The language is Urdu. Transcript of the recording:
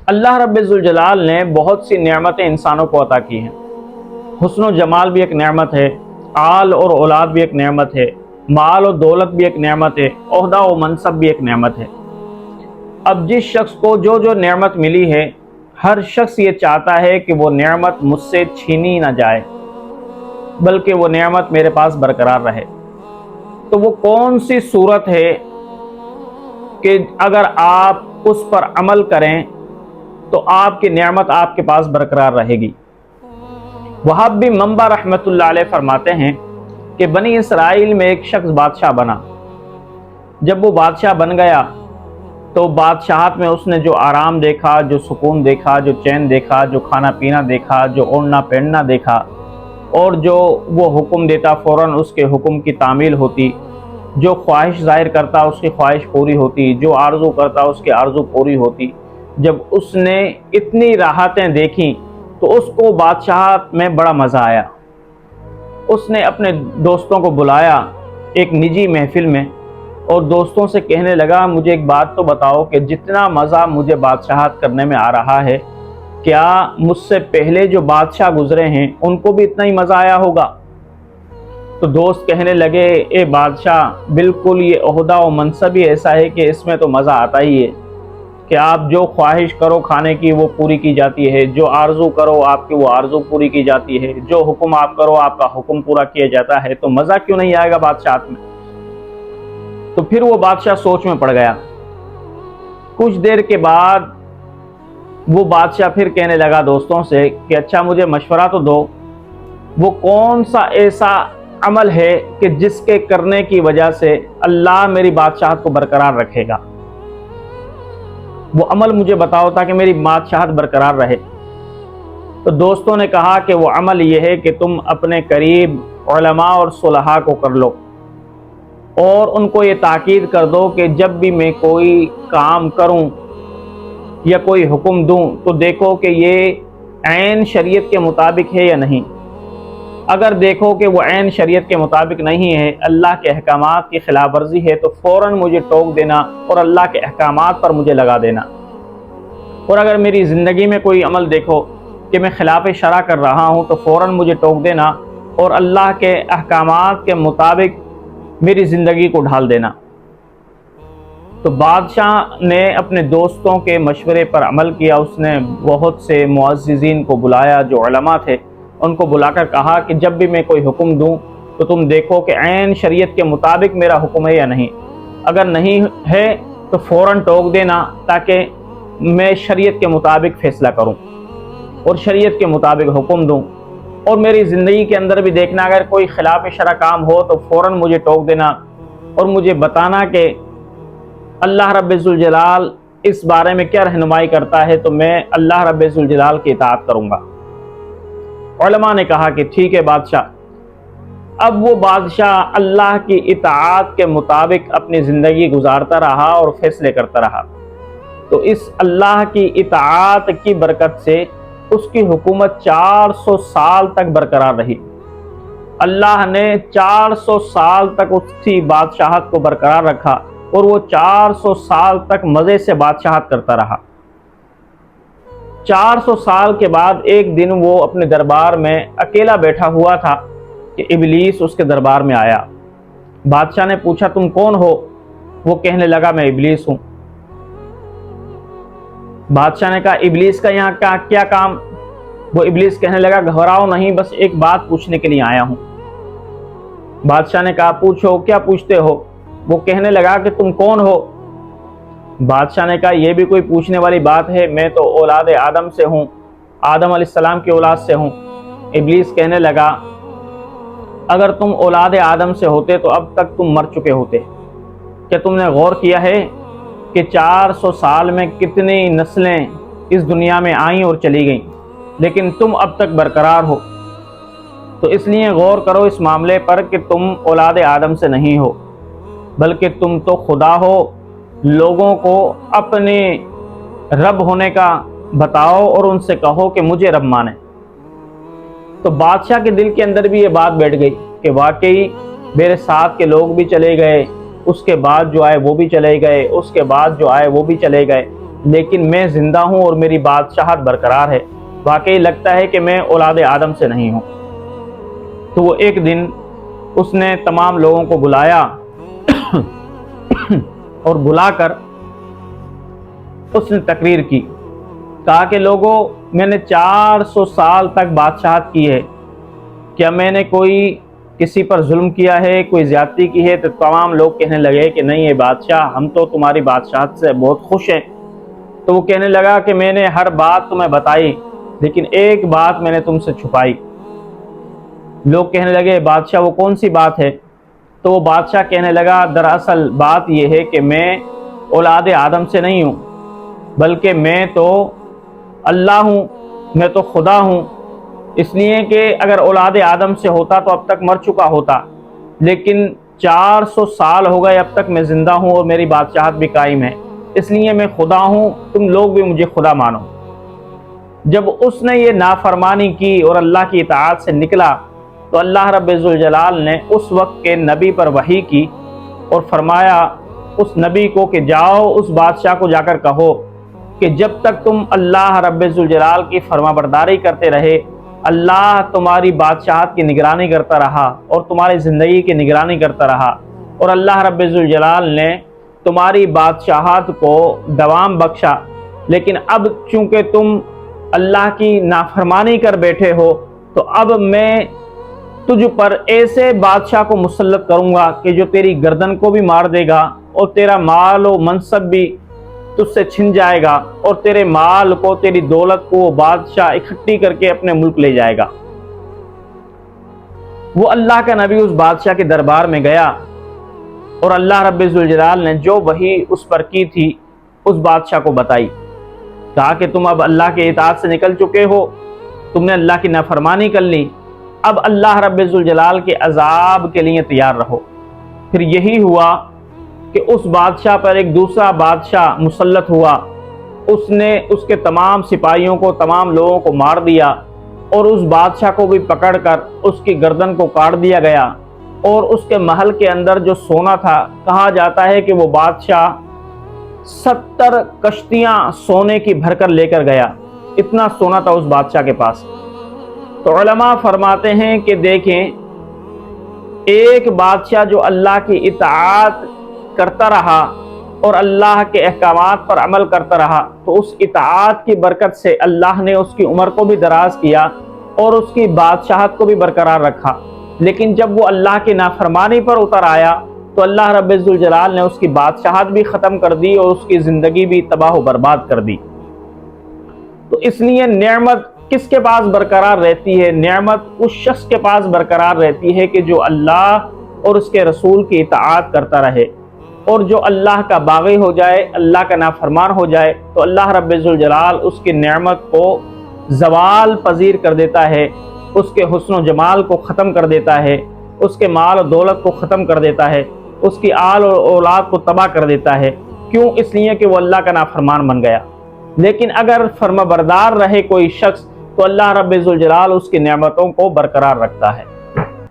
اللہ رب ذوالجلال نے بہت سی نعمتیں انسانوں کو عطا کی ہیں۔ حسن و جمال بھی ایک نعمت ہے، آل اور اولاد بھی ایک نعمت ہے، مال و دولت بھی ایک نعمت ہے، عہدہ و منصب بھی ایک نعمت ہے۔ اب جس شخص کو جو جو نعمت ملی ہے، ہر شخص یہ چاہتا ہے کہ وہ نعمت مجھ سے چھینی نہ جائے، بلکہ وہ نعمت میرے پاس برقرار رہے۔ تو وہ کون سی صورت ہے کہ اگر آپ اس پر عمل کریں تو آپ کی نعمت آپ کے پاس برقرار رہے گی؟ وہاب بن منبع رحمۃ اللہ علیہ فرماتے ہیں کہ بنی اسرائیل میں ایک شخص بادشاہ بنا۔ جب وہ بادشاہ بن گیا تو بادشاہت میں اس نے جو آرام دیکھا، جو سکون دیکھا، جو چین دیکھا، جو کھانا پینا دیکھا، جو اوڑھنا پہننا دیکھا، اور جو وہ حکم دیتا فوراً اس کے حکم کی تعمیل ہوتی، جو خواہش ظاہر کرتا اس کی خواہش پوری ہوتی، جو آرزو کرتا اس کی آرزو پوری ہوتی۔ جب اس نے اتنی راحتیں دیکھیں تو اس کو بادشاہت میں بڑا مزہ آیا۔ اس نے اپنے دوستوں کو بلایا ایک نجی محفل میں اور دوستوں سے کہنے لگا، مجھے ایک بات تو بتاؤ کہ جتنا مزہ مجھے بادشاہت کرنے میں آ رہا ہے، کیا مجھ سے پہلے جو بادشاہ گزرے ہیں ان کو بھی اتنا ہی مزہ آیا ہوگا؟ تو دوست کہنے لگے، اے بادشاہ، بالکل یہ عہدہ و منصب ہی ایسا ہے کہ اس میں تو مزہ آتا ہی ہے کہ آپ جو خواہش کرو کھانے کی وہ پوری کی جاتی ہے، جو آرزو کرو آپ کی وہ آرزو پوری کی جاتی ہے، جو حکم آپ کرو آپ کا حکم پورا کیا جاتا ہے، تو مزہ کیوں نہیں آئے گا بادشاہت میں؟ تو پھر وہ بادشاہ سوچ میں پڑ گیا۔ کچھ دیر کے بعد وہ بادشاہ پھر کہنے لگا دوستوں سے کہ اچھا مجھے مشورہ تو دو، وہ کون سا ایسا عمل ہے کہ جس کے کرنے کی وجہ سے اللہ میری بادشاہت کو برقرار رکھے گا؟ وہ عمل مجھے بتاؤ تاکہ میری بادشاہت برقرار رہے۔ تو دوستوں نے کہا کہ وہ عمل یہ ہے کہ تم اپنے قریب علماء اور صلحاء کو کر لو اور ان کو یہ تاکید کر دو کہ جب بھی میں کوئی کام کروں یا کوئی حکم دوں تو دیکھو کہ یہ عین شریعت کے مطابق ہے یا نہیں۔ اگر دیکھو کہ وہ عین شریعت کے مطابق نہیں ہے، اللہ کے احکامات کی خلاف ورزی ہے، تو فوراً مجھے ٹوک دینا اور اللہ کے احکامات پر مجھے لگا دینا۔ اور اگر میری زندگی میں کوئی عمل دیکھو کہ میں خلاف شرع کر رہا ہوں تو فوراً مجھے ٹوک دینا اور اللہ کے احکامات کے مطابق میری زندگی کو ڈھال دینا۔ تو بادشاہ نے اپنے دوستوں کے مشورے پر عمل کیا۔ اس نے بہت سے معززین کو بلایا جو علماء تھے، ان کو بلا کر کہا کہ جب بھی میں کوئی حکم دوں تو تم دیکھو کہ عین شریعت کے مطابق میرا حکم ہے یا نہیں۔ اگر نہیں ہے تو فوراً ٹوک دینا تاکہ میں شریعت کے مطابق فیصلہ کروں اور شریعت کے مطابق حکم دوں، اور میری زندگی کے اندر بھی دیکھنا اگر کوئی خلاف شرع کام ہو تو فوراً مجھے ٹوک دینا اور مجھے بتانا کہ اللہ رب ذوالجلال اس بارے میں کیا رہنمائی کرتا ہے، تو میں اللہ رب ذوالجلال کی اطاعت کروں گا۔ علماء نے کہا کہ ٹھیک ہے بادشاہ۔ اب وہ بادشاہ اللہ کی اطاعت کے مطابق اپنی زندگی گزارتا رہا اور فیصلے کرتا رہا۔ تو اس اللہ کی اطاعت کی برکت سے اس کی حکومت 400 سال تک برقرار رہی۔ اللہ نے 400 سال تک اس کی بادشاہت کو برقرار رکھا اور وہ 400 سال تک مزے سے بادشاہت کرتا رہا۔ 400 سال کے بعد ایک دن وہ اپنے دربار میں اکیلا بیٹھا ہوا تھا کہ ابلیس اس کے دربار میں آیا۔ بادشاہ نے پوچھا تم کون ہو؟ وہ کہنے لگا میں ابلیس ہوں۔ بادشاہ نے کہا ابلیس کا یہاں کیا کام؟ وہ ابلیس کہنے لگا گھبراؤ نہیں، بس ایک بات پوچھنے کے لیے آیا ہوں۔ بادشاہ نے کہا پوچھو، کیا پوچھتے ہو؟ وہ کہنے لگا کہ تم کون ہو؟ بادشاہ نے کہا یہ بھی کوئی پوچھنے والی بات ہے، میں تو اولاد آدم سے ہوں، آدم علیہ السلام کی اولاد سے ہوں۔ ابلیس کہنے لگا اگر تم اولاد آدم سے ہوتے تو اب تک تم مر چکے ہوتے۔ کیا تم نے غور کیا ہے کہ 400 سال میں کتنی نسلیں اس دنیا میں آئیں اور چلی گئیں، لیکن تم اب تک برقرار ہو؟ تو اس لیے غور کرو اس معاملے پر کہ تم اولاد آدم سے نہیں ہو، بلکہ تم تو خدا ہو۔ لوگوں کو اپنے رب ہونے کا بتاؤ اور ان سے کہو کہ مجھے رب مانے۔ تو بادشاہ کے دل کے اندر بھی یہ بات بیٹھ گئی کہ واقعی میرے ساتھ کے لوگ بھی چلے گئے، اس کے بعد جو آئے وہ بھی چلے گئے، اس کے بعد جو آئے وہ بھی چلے گئے، لیکن میں زندہ ہوں اور میری بادشاہت برقرار ہے، واقعی لگتا ہے کہ میں اولاد آدم سے نہیں ہوں۔ تو وہ ایک دن اس نے تمام لوگوں کو بلایا اور بلا کر اس نے تقریر کی، کہا کہ لوگوں، میں نے 400 سال تک بادشاہت کی ہے، کیا میں نے کوئی کسی پر ظلم کیا ہے، کوئی زیادتی کی ہے؟ تو تمام لوگ کہنے لگے کہ نہیں، یہ بادشاہ، ہم تو تمہاری بادشاہت سے بہت خوش ہیں۔ تو وہ کہنے لگا کہ میں نے ہر بات تمہیں بتائی، لیکن ایک بات میں نے تم سے چھپائی۔ لوگ کہنے لگے بادشاہ وہ کون سی بات ہے؟ تو وہ بادشاہ کہنے لگا دراصل بات یہ ہے کہ میں اولاد آدم سے نہیں ہوں، بلکہ میں تو اللہ ہوں، میں تو خدا ہوں۔ اس لیے کہ اگر اولاد آدم سے ہوتا تو اب تک مر چکا ہوتا، لیکن 400 سال ہو گئے اب تک میں زندہ ہوں اور میری بادشاہت بھی قائم ہے، اس لیے میں خدا ہوں، تم لوگ بھی مجھے خدا مانو۔ جب اس نے یہ نافرمانی کی اور اللہ کی اطاعت سے نکلا تو اللہ رب ذوالجلال نے اس وقت کے نبی پر وحی کی اور فرمایا اس نبی کو کہ جاؤ اس بادشاہ کو جا کر کہو کہ جب تک تم اللہ رب ذوالجلال کی فرما برداری کرتے رہے، اللہ تمہاری بادشاہت کی نگرانی کرتا رہا اور تمہاری زندگی کی نگرانی کرتا رہا، اور اللہ رب ذوالجلال نے تمہاری بادشاہت کو دوام بخشا، لیکن اب چونکہ تم اللہ کی نافرمانی کر بیٹھے ہو تو اب میں تجھ پر ایسے بادشاہ کو مسلط کروں گا کہ جو تیری گردن کو بھی مار دے گا اور تیرا مال و منصب بھی تجھ سے چھن جائے گا، اور تیرے مال کو، تیری دولت کو وہ بادشاہ اکٹھی کر کے اپنے ملک لے جائے گا۔ وہ اللہ کا نبی اس بادشاہ کے دربار میں گیا اور اللہ رب ذوالجلال نے جو وحی اس پر کی تھی اس بادشاہ کو بتائی، کہا کہ تم اب اللہ کے اطاعت سے نکل چکے ہو، تم نے اللہ کی نافرمانی کر لی، اب اللہ رب ذوالجلال کے عذاب کے لیے تیار رہو۔ پھر یہی ہوا کہ اس بادشاہ پر ایک دوسرا بادشاہ مسلط ہوا، اس نے اس کے تمام سپاہیوں کو، تمام لوگوں کو مار دیا، اور اس بادشاہ کو بھی پکڑ کر اس کی گردن کو کاٹ دیا گیا، اور اس کے محل کے اندر جو سونا تھا، کہا جاتا ہے کہ وہ بادشاہ 70 کشتیاں سونے کی بھر کر لے کر گیا، اتنا سونا تھا اس بادشاہ کے پاس۔ تو علماء فرماتے ہیں کہ دیکھیں، ایک بادشاہ جو اللہ کی اطاعت کرتا رہا اور اللہ کے احکامات پر عمل کرتا رہا، تو اس اطاعت کی برکت سے اللہ نے اس کی عمر کو بھی دراز کیا اور اس کی بادشاہت کو بھی برقرار رکھا۔ لیکن جب وہ اللہ کی نافرمانی پر اتر آیا تو اللہ رب ذوالجلال نے اس کی بادشاہت بھی ختم کر دی اور اس کی زندگی بھی تباہ و برباد کر دی۔ تو اس لیے نعمت کس کے پاس برقرار رہتی ہے؟ نعمت اس شخص کے پاس برقرار رہتی ہے کہ جو اللہ اور اس کے رسول کی اطاعت کرتا رہے، اور جو اللہ کا باغی ہو جائے، اللہ کا نافرمان ہو جائے تو اللہ رب ذوالجلال اس کی نعمت کو زوال پذیر کر دیتا ہے، اس کے حسن و جمال کو ختم کر دیتا ہے، اس کے مال و دولت کو ختم کر دیتا ہے، اس کی آل و اولاد کو تباہ کر دیتا ہے۔ کیوں؟ اس لیے کہ وہ اللہ کا نافرمان بن گیا۔ لیکن اگر فرما بردار رہے کوئی شخص تو اللہ رب ذوالجلال اس کی نعمتوں کو برقرار رکھتا ہے۔